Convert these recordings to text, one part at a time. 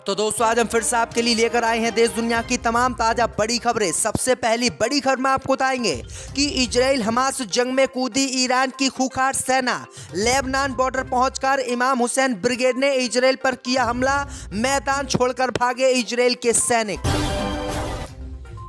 तो दोस्तों आज हम फिर से आपके लिए लेकर आए हैं देश दुनिया की तमाम ताजा बड़ी खबरें। सबसे पहली बड़ी खबर में आपको बताएंगे कि इजराइल हमास जंग में कूदी ईरान की खूंखार सेना। लेबनान बॉर्डर पहुंचकर इमाम हुसैन ब्रिगेड ने इजराइल पर किया हमला, मैदान छोड़कर भागे इजराइल के सैनिक।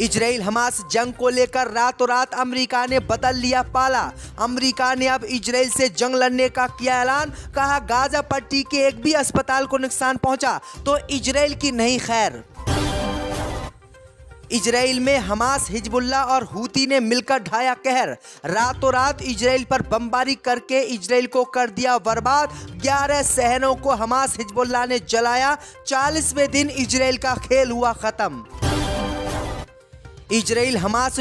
इजराइल हमास जंग को लेकर रातों रात अमेरिका ने बदल लिया पाला। अमेरिका ने अब इजराइल से जंग लड़ने का किया ऐलान। कहा गाजा पट्टी के एक भी अस्पताल को नुकसान पहुंचा तो इजराइल की नहीं खैर। इजराइल में हमास, हिजबुल्लाह और हूती ने मिलकर ढाया कहर। रातों रात इजराइल पर बमबारी करके इजराइल को कर दिया बर्बाद। 11 शहरों को हमास हिजबुल्लाह ने जलाया। 40वें दिन इजराइल का खेल हुआ खत्म। इजराइल हमास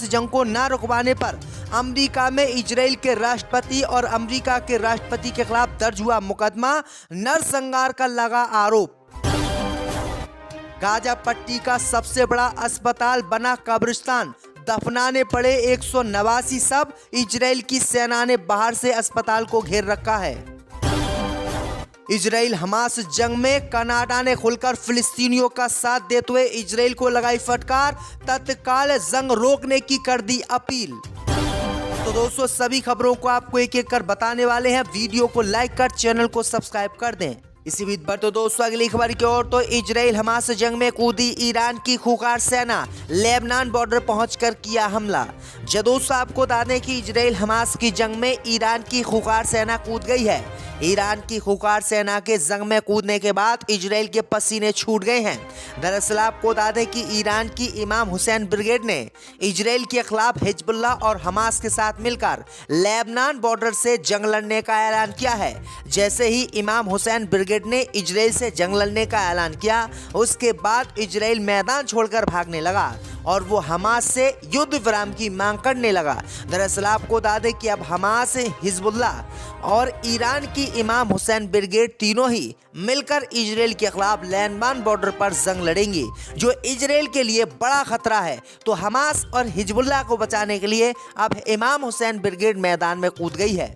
जंग को ना रुकवाने पर अमेरिका में इजराइल के राष्ट्रपति और अमेरिका के राष्ट्रपति के खिलाफ दर्ज हुआ मुकदमा। नरसंहार का लगा आरोप। गाजा पट्टी का सबसे बड़ा अस्पताल बना कब्रिस्तान। दफनाने पड़े 189 शव। इजराइल की सेना ने बाहर से अस्पताल को घेर रखा है। इजराइल हमास जंग में कनाडा ने खुलकर फिलिस्तीनियों का साथ देते हुए इजराइल को लगाई फटकार। तत्काल जंग रोकने की कर दी अपील। तो दोस्तों सभी खबरों को आपको एक एक कर बताने वाले हैं। वीडियो को लाइक कर चैनल को सब्सक्राइब कर दें। इसी बीच पर तो दोस्तों अगली खबर की ओर तो इजराइल हमास जंग में कूदी ईरान की खूंखार सेना। लेबनान बॉर्डर पहुंचकर किया हमला। दोस्तों आपको बता दें कि इजराइल हमास की जंग में ईरान की खूंखार सेना कूद गई है। ईरान की खूंखार सेना के जंग में कूदने के बाद इजराइल के पसीने छूट गए हैं। दरअसल आपको बता दें कि ईरान की इमाम हुसैन ब्रिगेड ने इजराइल के खिलाफ हिजबुल्लाह और हमास के साथ मिलकर लेबनान बॉर्डर से जंग लड़ने का ऐलान किया है। जैसे ही इमाम हुसैन ब्रिगेड ने इजराइल से जंग लड़ने का ऐलान किया, उसके बाद इजराइल मैदान छोड़कर भागने लगा और वो हमास से युद्ध विराम की मांग करने लगा। दरअसल आपको बता दें कि अब हमास, हिजबुल्लाह और ईरान की इमाम हुसैन ब्रिगेड तीनों ही मिलकर इजराइल के खिलाफ लेबनान बॉर्डर पर जंग लड़ेंगी, जो इजराइल के लिए बड़ा खतरा है। तो हमास और हिजबुल्लाह को बचाने के लिए अब इमाम हुसैन ब्रिगेड मैदान में कूद गई है।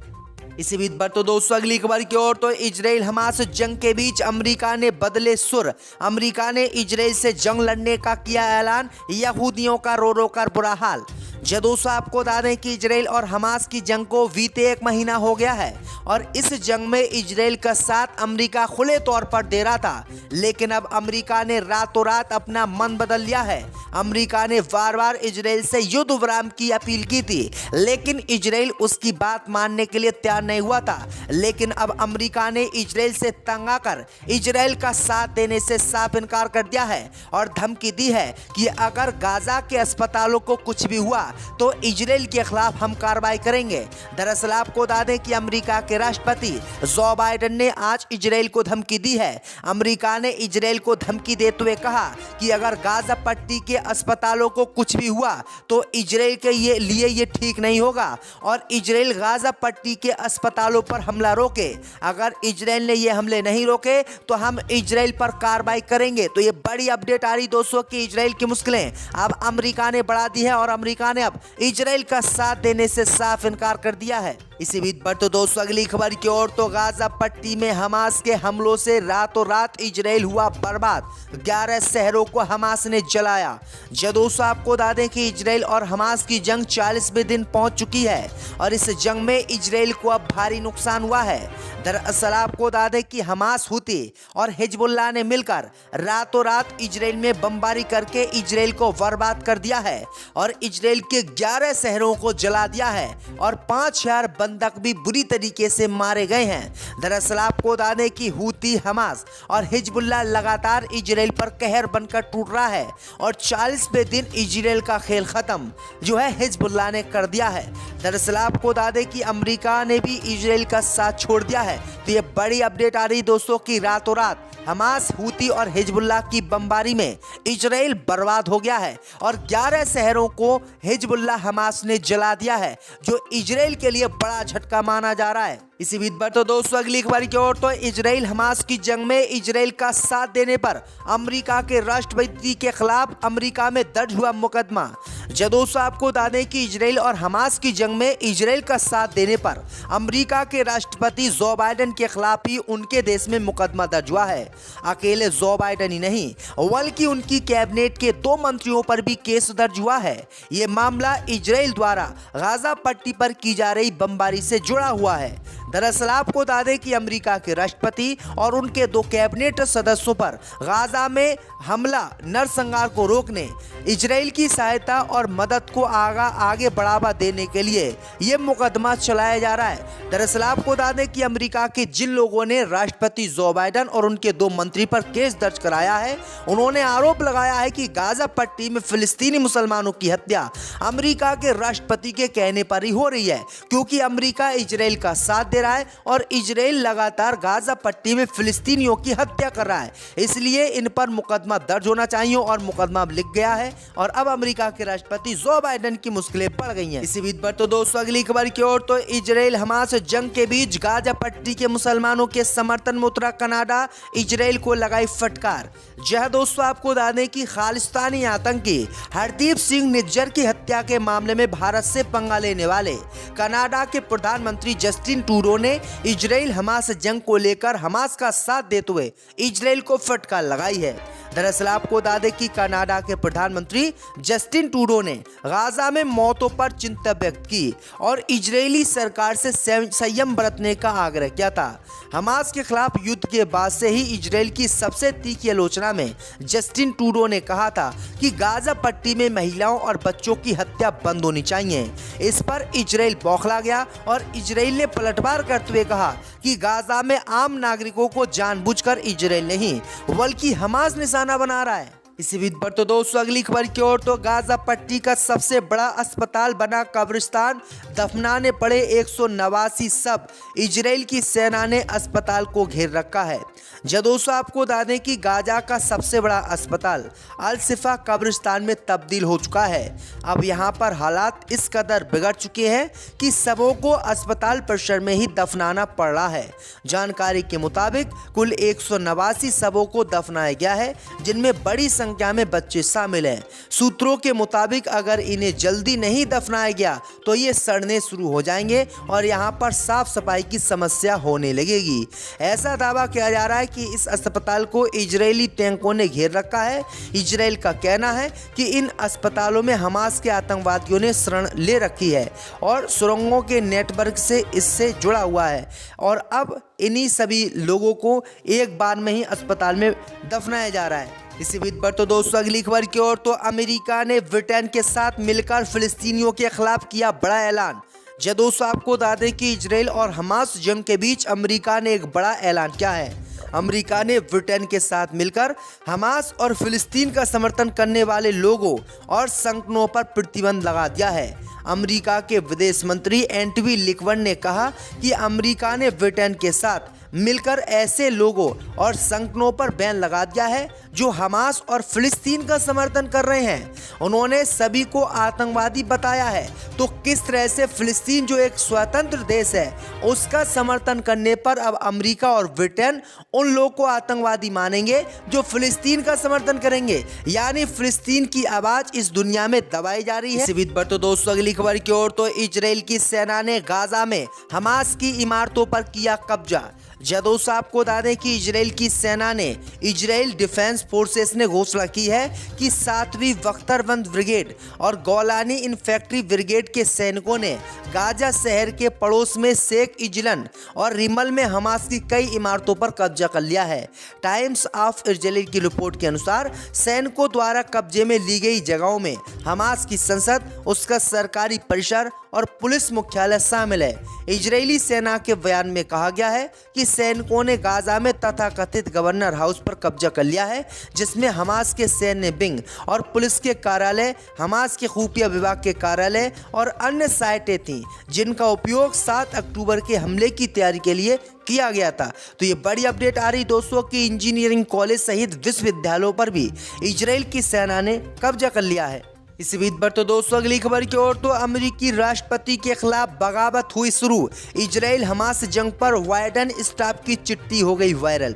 इसी बीच पर तो दोस्तों अगली खबर की ओर तो इजराइल हमास जंग के बीच अमेरिका ने बदले सुर। अमेरिका ने इजराइल से जंग लड़ने का किया ऐलान। यहूदियों का रो रो कर बुरा हाल। दोस्तों आपको बता दें कि इजराइल और हमास की जंग को बीते 1 महीना हो गया है और इस जंग में इजराइल का साथ अमेरिका खुले तौर पर दे रहा था, लेकिन अब अमेरिका ने रातों रात अपना मन बदल लिया है। अमेरिका ने बार बार इजराइल से युद्ध विराम की अपील की थी, लेकिन इजराइल उसकी बात मानने के लिए तैयार नहीं हुआ था। लेकिन अब अमेरिका ने इजराइल से तंग आकर इजराइल का साथ देने से साफ इनकार कर दिया है और धमकी दी है कि अगर गाजा के अस्पतालों को कुछ भी हुआ तो इजराइल के खिलाफ हम कार्रवाई करेंगे। दरअसल आपको बता दें कि अमेरिका के राष्ट्रपति जो बाइडेन ने आज इजराइल को धमकी दी है। अमेरिका ने इजराइल को धमकी देते हुए कहा कि अगर गाजा पट्टी के अस्पतालों को कुछ भी हुआ तो इजराइल के लिए ये ठीक नहीं होगा और इजराइल गाजा पट्टी के अस्पतालों पर हमला रोके। अगर इजराइल ने ये हमले नहीं रोके तो हम इजराइल पर कार्रवाई करेंगे। तो ये बड़ी अपडेट आ रही दोस्तों कि इजराइल की मुश्किलें अब अमेरिका ने बढ़ा दी है और अमेरिका ने अब इजराइल का साथ देने से साफ इनकार कर दिया है। इसी बीच पर तो दोस्तों अगली खबर की ओर तो गाजा पट्टी में हमास के हमलों से रातों रात इजराइल हुआ बर्बाद। 11 शहरों को हमास ने जलाया। दोस्तों आपको बता दें कि इजराइल और हमास की जंग 40वें दिन पहुंच चुकी है और इस जंग में इजराइल को अब भारी नुकसान हुआ है। दरअसल आपको बता दें कि हमास, हूती और हिजबुल्लाह ने मिलकर रातों रात इजराइल में बमबारी करके इजराइल को बर्बाद कर दिया है और इजराइल के 11 शहरों को जला दिया है और 5000 बंधक भी बुरी तरीके से मारे गए हैं। दरअसल आपको बता दें कि हूती, हमास और हिजबुल्लाह लगातार इजराइल पर कहर बनकर टूट रहा है और 40वें दिन इजराइल का खेल खत्म जो है हिजबुल्लाह ने कर दिया है। दरअसल आपको बता दें कि अमेरिका ने भी इजराइल का साथ छोड़ दिया है। तो ये बड़ी अपडेट आ रही दोस्तों कि रातों रात हमास, हूती और हिजबुल्लाह की बमबारी में इजराइल बर्बाद हो गया है और 11 शहरों को हिजबुल्लाह हमास ने जला दिया है, जो इजराइल के लिए बड़ा झटका माना जा रहा है। इसी बीच पर तो दोस्तों अगली खबर की ओर तो इजराइल हमास की जंग में इजराइल का साथ देने पर अमेरिका के राष्ट्रपति के खिलाफ अमेरिका में दर्ज हुआ मुकदमा। जो दोस्तों आपको बता दें कि इजराइल और हमास की जंग में इजराइल का साथ देने पर अमेरिका के राष्ट्रपति जो बाइडेन के खिलाफ ही उनके देश में मुकदमा दर्ज हुआ है। अकेले जो बाइडेन ही नहीं बल्कि उनकी कैबिनेट के 2 मंत्रियों पर भी केस दर्ज हुआ है। ये मामला इजराइल द्वारा गाजा पट्टी पर की जा रही बमबारी से जुड़ा हुआ है। दरअसल आपको बता दें कि अमेरिका के राष्ट्रपति और उनके 2 कैबिनेट सदस्यों पर गाजा में हमला नरसंहार को रोकने, इजराइल की सहायता और मदद को आगे बढ़ावा देने के लिए ये मुकदमा चलाया जा रहा है। दरअसल आपको बता दें कि अमेरिका के जिन लोगों ने राष्ट्रपति जो बाइडेन और उनके 2 मंत्री पर केस दर्ज कराया है, उन्होंने आरोप लगाया है कि गाजा पट्टी में फिलिस्तीनी मुसलमानों की हत्या अमेरिका के राष्ट्रपति के कहने पर ही हो रही है, क्योंकि अमेरिका इजराइल का साथ दे रहा है और इजराइल लगातार गाजा पट्टी में फिलिस्तीनियों की हत्या कर रहा है। इसलिए इन पर मुकदमा दर्ज होना चाहिए और मुकदमा लिख गया है और अब अमेरिका के राष्ट्रपति जो बाइडेन की मुश्किलें बढ़ गई हैं। इसी बीच पर तो दोस्तों अगली खबर की ओर तो इजराइल हमास जंग के बीच गाजा पट्टी के मुसलमानों के समर्थन में उतरा कनाडा, इजराइल को लगाई फटकार। जहां दोस्तों आपको बता दें कि खालिस्तानी आतंकी हरदीप सिंह निज्जर की हत्या के मामले में भारत से पंगा लेने वाले कनाडा के प्रधानमंत्री जस्टिन ट्रूडो ने इजराइल हमास जंग को लेकर हमास का साथ देते हुए इजराइल को फटकार लगाई है। दरअसल आपको बता दें कि कनाडा के प्रधानमंत्री जस्टिन ट्रूडो ने गाजा में मौतों पर चिंता व्यक्त की और इजरायली सरकार से संयम बरतने का आग्रह किया था। हमास के खिलाफ युद्ध के बाद से ही इजराइल की सबसे तीखी आलोचना में जस्टिन ट्रूडो ने कहा था कि गाजा पट्टी में महिलाओं और बच्चों की हत्या बंद होनी चाहिए। इस पर इजराइल बौखला गया और इजराइल ने पलटवार करते हुए कहा कि गाजा में आम नागरिकों को जानबूझकर इजराइल नहीं बल्कि हमास निशाना बना रहा है। इसी बीच पर तो दोस्तों अगली खबर की ओर तो गाजा पट्टी का सबसे बड़ा अस्पताल बना कब्रिस्तान, दफनाने पड़े 189 शव, इजराइल की सेना ने अस्पताल को घेर रखा है। जब दोस्तों आपको बता दें कि गाजा का सबसे बड़ा अस्पताल अल शिफा कब्रिस्तान में तब्दील हो चुका है। अब यहाँ पर हालात इस कदर बिगड़ चुके हैं कि शवों को अस्पताल परिसर में ही दफनाना पड़ रहा है। जानकारी के मुताबिक कुल 189 शवों को दफनाया गया है, जिनमें बड़ी संख्या में बच्चे शामिल हैं। सूत्रों के मुताबिक अगर इन्हें जल्दी नहीं दफनाया गया तो ये सड़ने शुरू हो जाएंगे और यहाँ पर साफ सफाई की समस्या होने लगेगी। ऐसा दावा किया जा रहा है कि इस अस्पताल को इजरायली टैंकों ने घेर रखा है। इजराइल का कहना है कि इन अस्पतालों में हमास के आतंकवादियों ने शरण ले रखी है और सुरंगों के नेटवर्क से इससे जुड़ा हुआ है और अब इन्हीं सभी लोगों को एक बार में ही अस्पताल में दफनाया जा रहा है। इसी बीच पर तो दोस्तों अगली खबर की ओर तो अमेरिका ने ब्रिटेन के साथ मिलकर फिलिस्तीनियों के खिलाफ किया बड़ा ऐलान। जब दोस्तों आपको बता दें कि इजराइल और हमास जंग के बीच अमेरिका ने एक बड़ा ऐलान किया है। अमेरिका ने ब्रिटेन के साथ मिलकर हमास और फिलिस्तीन का समर्थन करने वाले लोगों और संगठनों पर प्रतिबंध लगा दिया है। अमेरिका के विदेश मंत्री एंटनी ब्लिंकन ने कहा कि अमेरिका ने ब्रिटेन के साथ मिलकर ऐसे लोगों और संगठनों पर बैन लगा दिया है जो हमास और फिलिस्तीन का समर्थन कर रहे हैं। उन्होंने सभी को आतंकवादी बताया है, तो किस तरह से फिलिस्तीन जो एक स्वतंत्र देश है उसका समर्थन करने पर अब अमेरिका और ब्रिटेन उन लोगों को आतंकवादी मानेंगे जो फिलिस्तीन का समर्थन करेंगे। यानी फिलिस्तीन की आवाज इस दुनिया में दबाई जा रही है। इसी बीच पर तो दोस्तों अगली खबर की ओर तो इजराइल की सेना ने गाजा में हमास की इमारतों पर किया कब्जा। दोस्तों आपको बता दें कि इजराइल की सेना ने इजराइल डिफेंस फोर्सेस ने घोषणा की है कि 7वीं बख्तरबंद ब्रिगेड और गोलानी इन्फेंट्री ब्रिगेड के सैनिकों ने गाजा शहर के पड़ोस में शेख इजलन और रिमल में हमास की कई इमारतों पर कब्जा कर लिया है। टाइम्स ऑफ इजराइल की रिपोर्ट के अनुसार सैनिकों द्वारा कब्जे में ली गई जगहों में हमास की संसद, उसका सरकारी परिसर और पुलिस मुख्यालय शामिल है। इजरायली सेना के बयान में कहा गया है कि सैनिकों ने गाजा में तथाकथित गवर्नर हाउस पर कब्जा कर लिया है, जिसमें हमास के सैन्य विंग और पुलिस के कार्यालय, हमास के खुफिया विभाग के कार्यालय और अन्य साइटें थीं, जिनका उपयोग 7 अक्टूबर के हमले की तैयारी के लिए किया गया था। तो ये बड़ी अपडेट आ रही दोस्तों कि इंजीनियरिंग कॉलेज सहित विश्वविद्यालयों पर भी इजराइल की सेना ने कब्जा कर लिया है। इसी बीच पर तो दोस्तों अगली खबर की ओर तो अमेरिकी राष्ट्रपति के खिलाफ बगावत हुई शुरू। इजराइल हमास जंग पर बाइडेन स्टाफ की चिट्ठी हो गई वायरल।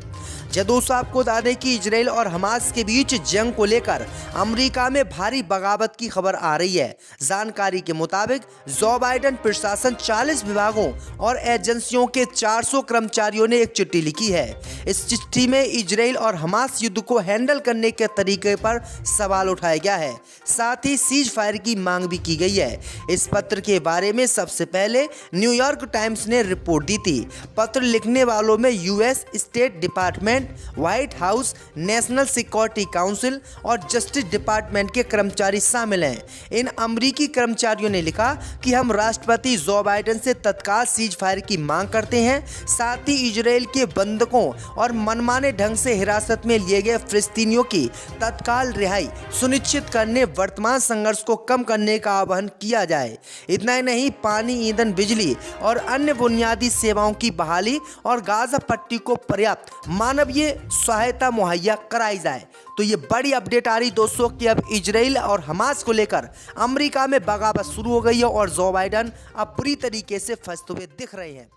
दोस्तों आपको बता दें कि इजराइल और हमास के बीच जंग को लेकर अमेरिका में भारी बगावत की खबर आ रही है। जानकारी के मुताबिक जो बाइडेन प्रशासन 40 विभागों और एजेंसियों के 400 कर्मचारियों ने एक चिट्ठी लिखी है। इस चिट्ठी में इजराइल और हमास युद्ध को हैंडल करने के तरीके पर सवाल उठाया गया है, साथ ही सीज फायर की मांग भी की गई है। इस पत्र के बारे में सबसे पहले न्यूयॉर्क टाइम्स ने रिपोर्ट दी थी। पत्र लिखने वालों में US state department, white house, national security council और जस्टिस डिपार्टमेंट के कर्मचारी शामिल हैं। इन अमेरिकी कर्मचारियों ने लिखा कि हम राष्ट्रपति जो बाइडेन से तत्काल सीज फायर की मांग करते हैं, साथ ही इजराइल के बंधकों और मनमाने ढंग से हिरासत में लिए गए फिलिस्तीनियों की तत्काल रिहाई सुनिश्चित करने वर्तमान संघर्ष को कम करने का आह्वान किया जाए। इतना ही नहीं, पानी, ईंधन, बिजली और अन्य बुनियादी सेवाओं की बहाली और गाजा पट्टी को पर्याप्त मानवीय सहायता मुहैया कराई जाए। तो ये बड़ी अपडेट आ रही दोस्तों कि अब इजराइल और हमास को लेकर अमेरिका में बगावत शुरू हो गई है और जो बाइडेन अब बुरी तरीके से फंसते हुए दिख रहे हैं।